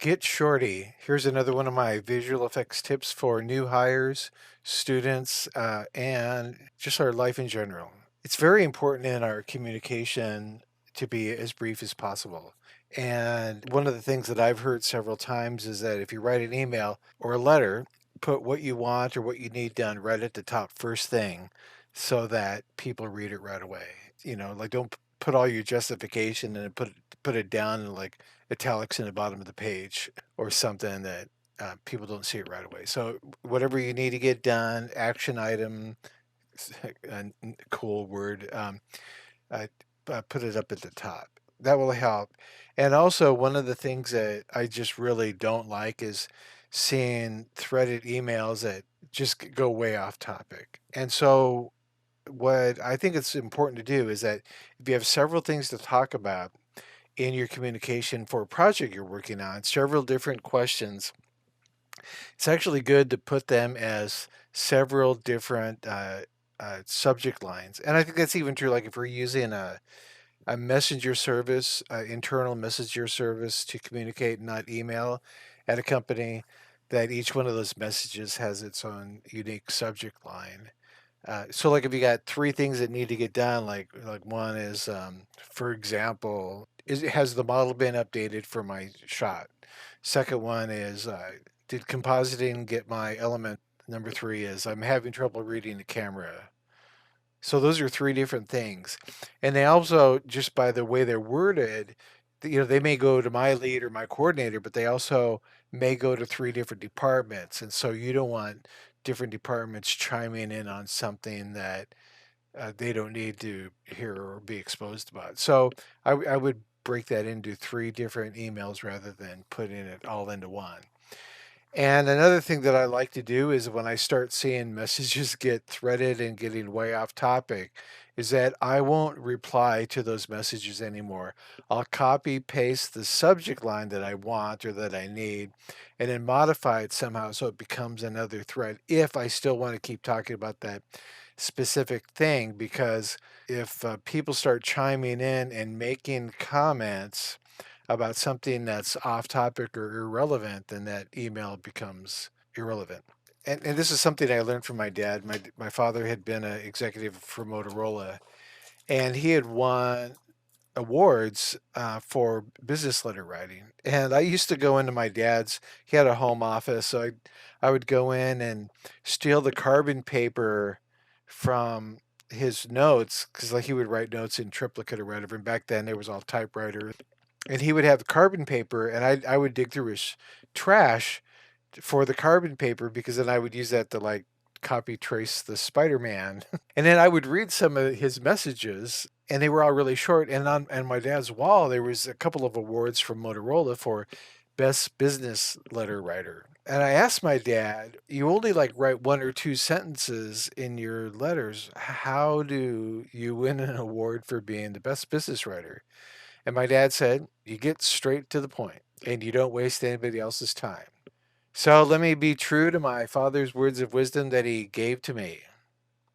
Get Shorty. Here's another one of my visual effects tips for new hires, students, and just our life in general. It's very important in our communication to be as brief as possible. And one of the things that I've heard several times is that if you write an email or a letter, put what you want or what you need done right at the top first thing so that people read it right away. Like don't put all your justification and put it down in like italics in the bottom of the page or something that people don't see it right away. So whatever you need to get done, action item, a cool word, uh, put it up at the top. That will help. And also, one of the things that I just really don't like is seeing threaded emails that just go way off topic. And so, what I think it's important to do is that if you have several things to talk about in your communication for a project you're working on, several different questions, it's actually good to put them as several different subject lines. And I think that's even true, like if we're using a messenger service, internal messenger service to communicate, not email, at a company, that each one of those messages has its own unique subject line. So like if you got three things that need to get done, like one is, for example, has the model been updated for my shot? Second one is, did compositing get my element? Number three is, I'm having trouble reading the camera. So those are three different things. And they also, just by the way they're worded, they may go to my lead or my coordinator, but they also may go to three different departments. And so you don't want different departments chiming in on something that they don't need to hear or be exposed about. So I would break that into three different emails rather than putting it all into one. And another thing that I like to do is when I start seeing messages get threaded and getting way off topic, is that I won't reply to those messages anymore. I'll copy paste the subject line that I want or that I need and then modify it somehow so it becomes another thread if I still want to keep talking about that specific thing. Because if people start chiming in and making comments about something that's off topic or irrelevant, then that email becomes irrelevant. And this is something I learned from my dad. My father had been an executive for Motorola, and he had won awards for business letter writing. And I used to go into my dad's. He had a home office, so I would go in and steal the carbon paper from his notes because like he would write notes in triplicate or whatever. And back then there was all typewriters and he would have carbon paper, and I would dig through his trash for the carbon paper because then I would use that to like copy trace the Spider-Man. And then I would read some of his messages and they were all really short. And on my dad's wall there was a couple of awards from Motorola for best business letter writer. And I asked my dad, you only like write one or two sentences in your letters. How do you win an award for being the best business writer? And my dad said, you get straight to the point and you don't waste anybody else's time. So let me be true to my father's words of wisdom that he gave to me.